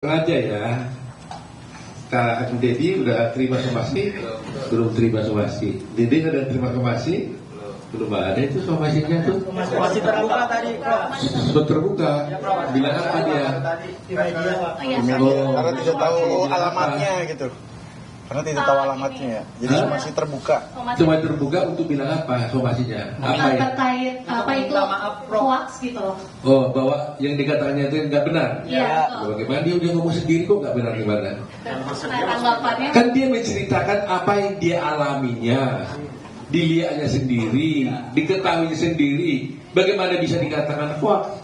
Aja ya, Kak Dedi udah terima somasi? Belum terima somasi. Dedi udah terima somasi? Belum ada itu somasinya tuh. Masih terbuka tadi, Prof. Sudah terbuka. Bilang apa dia? Karena tidak tahu alamatnya gitu. Karena tidak tahu alamatnya ya. Jadi masih terbuka. Cuma terbuka untuk bilang apa somasinya? Apa ya? Terkait apa itu hoax gitu loh. Oh, bahwa yang dikatakannya itu nggak benar. Iya. Bagaimana dia udah ngomong sendiri kok nggak benar gimana? Tanggapannya Kan dia menceritakan apa yang dia alaminya, dilihatnya sendiri, diketahui sendiri. Bagaimana bisa dikatakan hoax?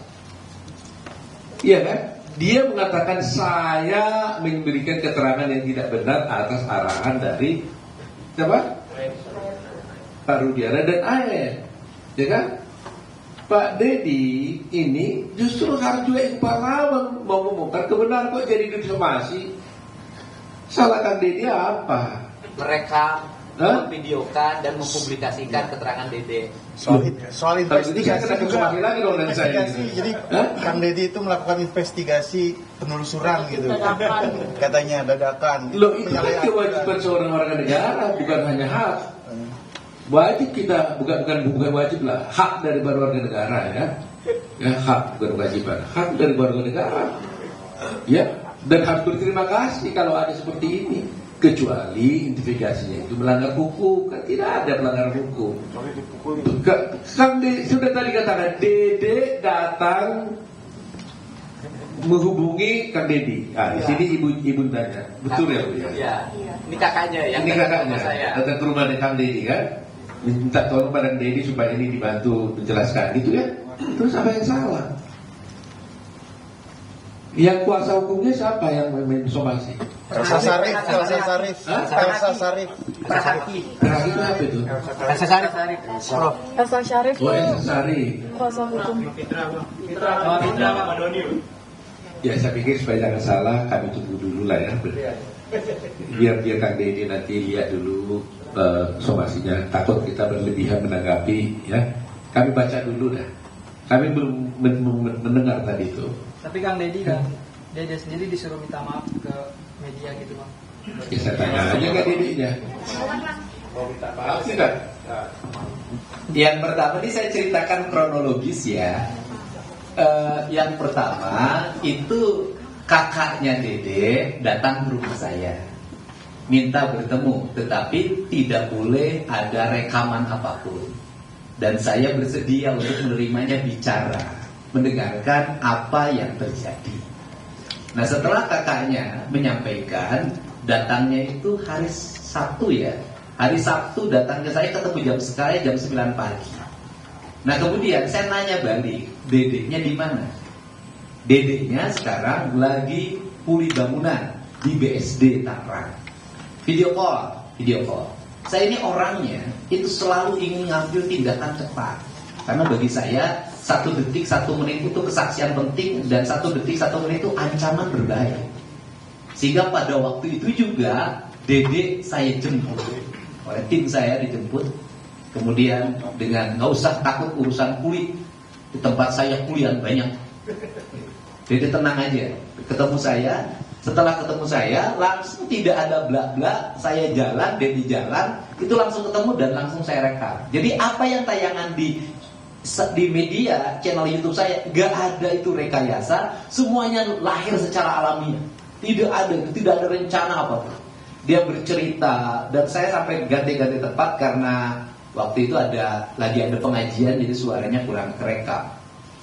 Iya kan? Dia mengatakan saya memberikan keterangan yang tidak benar atas arahan dari siapa? Pak Rudiana dan AE, ya kan? Pak Dedi ini justru harus juga ikut pahlawan mau membongkar kebenaran, kok jadi disomasi. Salahkan Dedi apa? Merekam, memvideokan dan mempublikasikan keterangan Dede. Soal investigasi saya juga. kena lagi dong dari saya. Jadi Kang Dedi itu melakukan investigasi penelusuran gitu. Katanya dadakan. Loh, itu kan kewajiban seorang warga negara, bukan hanya hak. Wajib kita, bukan wajib lah, hak dari warga negara ya. Ya, hak bukan kewajiban, hak dari warga negara. Ya, dan harus berterima kasih kalau ada seperti ini. Kecuali investigasinya itu melanggar hukum, kan tidak ada melanggar hukum. Kang sudah tadi katakan Dede datang menghubungi Kang Dedi. Di sini ibu tanya, betul ya Bu? Iya. Ini kakaknya yang Ini datang ke kakaknya rumah saya. datang ke rumah Kang Dedi kan, minta tolong pada Dedi supaya ini dibantu menjelaskan, gitu ya. Terus apa yang salah? Yang kuasa hukumnya siapa yang mensomasi? Elsa Sarif. Terakhir itu apa itu? Elsa Sarif. Prof. Elsa Syarif, Oh, Elsa Sarif. kuasa hukum. Ya, saya pikir supaya jangan salah, kami tunggu dulu lah ya. Biar Kang Dedi nanti lihat dulu somasinya. Takut kita berlebihan menanggapi ya. Kami baca dulu dah. Kami belum mendengar tadi itu. Tapi Kang Dedi dan Dede sendiri disuruh minta maaf ke media gitu Bang. Ya, saya tanya aja ke Dedinya. Maaf tidak? Yang pertama ini saya ceritakan kronologis ya. Yang pertama itu kakaknya Dede datang ke rumah saya, minta bertemu, tetapi tidak boleh ada rekaman apapun. Dan saya bersedia untuk menerimanya bicara, mendengarkan apa yang terjadi. Nah, setelah kakaknya menyampaikan, datangnya itu hari Sabtu ya. Hari Sabtu datang ke saya, ketemu jam 9 pagi. Nah, kemudian saya nanya balik, dedeknya di mana? Dedeknya sekarang lagi pulih bangunan di BSD Tangerang. Video call. Saya ini orangnya itu selalu ingin ngambil tindakan cepat. Karena bagi saya 1 detik 1 menit itu kesaksian penting, dan 1 detik 1 menit itu ancaman berbahaya. Sehingga pada waktu itu juga Dede saya jemput oleh tim saya, dijemput. Kemudian dengan nggak usah takut urusan kulit, di tempat saya kuliah banyak. Dede tenang aja, ketemu saya. Setelah ketemu saya, langsung tidak ada bla-bla, saya jalan, Dedi jalan, itu langsung ketemu dan langsung saya rekam. Jadi apa yang tayangan di media, channel YouTube saya, gak ada itu rekayasa, semuanya lahir secara alamiah. Tidak ada rencana apapun. Dia bercerita, dan saya sampai ganti-ganti tempat karena waktu itu lagi ada pengajian, jadi suaranya kurang kerekam.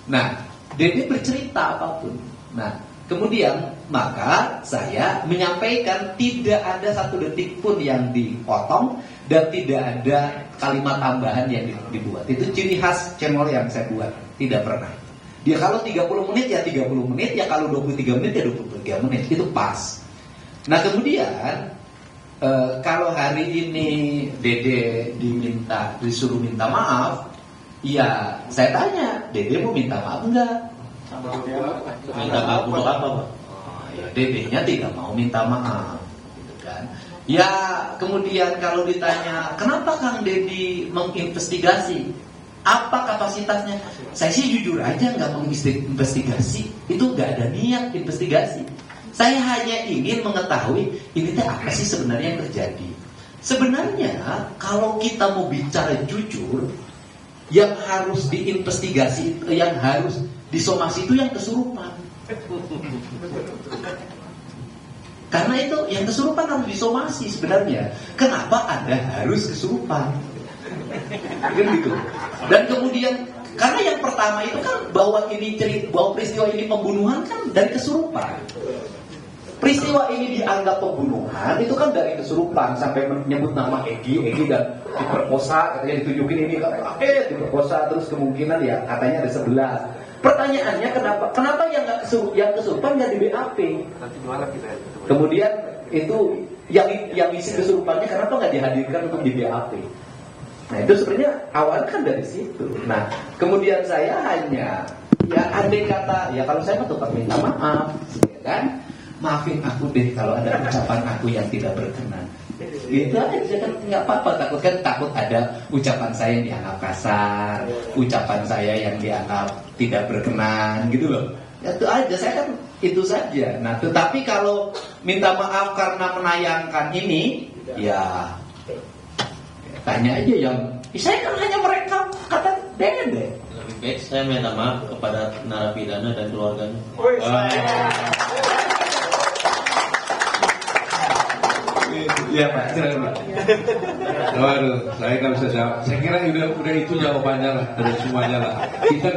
Nah, Dedi bercerita apapun. Nah, kemudian maka saya menyampaikan, tidak ada 1 detik pun yang dipotong dan tidak ada kalimat tambahan yang dibuat. Itu ciri khas channel yang saya buat, tidak pernah. Dia kalau 30 menit ya 30 menit, ya kalau 23 menit ya 23 menit, itu pas. Nah, kemudian kalau hari ini Dede disuruh minta maaf, ya saya tanya, Dede mau minta maaf enggak? Minta maaf untuk apa, Pak? Ya, Dedenya tidak mau minta maaf, gitu kan? Ya, kemudian kalau ditanya, kenapa Kang Dedi menginvestigasi? Apa kapasitasnya? Saya sih jujur aja nggak menginvestigasi, itu nggak ada niat investigasi. Saya hanya ingin mengetahui ini teh apa sih sebenarnya yang terjadi. Sebenarnya kalau kita mau bicara jujur, yang harus diinvestigasi, yang harus disomasi itu yang kesurupan. Karena itu yang kesurupan harus disomasi sebenarnya. Kenapa Anda harus kesurupan? Kan gitu. Dan kemudian karena yang pertama itu kan bahwa peristiwa ini pembunuhan kan dari kesurupan. Peristiwa ini dianggap pembunuhan itu kan dari kesurupan, sampai menyebut nama Egi dan diperkosa, katanya ditunjukin ini diperkosa, terus kemungkinan ya katanya ada 11. Pertanyaannya kenapa yang kesurupan nggak di BAP? Kemudian itu yang isi kesurupannya kenapa nggak dihadirkan untuk di BAP? Nah itu sebenarnya awal kan dari situ. Nah kemudian saya hanya andai kata kalau saya tetap minta maaf, ya kan? Maafin aku deh kalau ada ucapan aku yang tidak berkenan. Itu aja kan nggak apa-apa. Takut ada ucapan saya yang dianggap kasar, ucapan saya yang dianggap tidak berkenan gitu loh. Itu aja, saya kan itu saja. Nah tetapi kalau minta maaf karena menayangkan ini, ya tanya aja yang saya kan hanya mereka kata Dede. Lebih baik saya minta maaf kepada narapidana dan keluarganya. Ya Pak, silakan Pak. Waduh, saya nggak bisa jawab. Saya kira udah itu jawabannya lah dari semuanya lah. Kita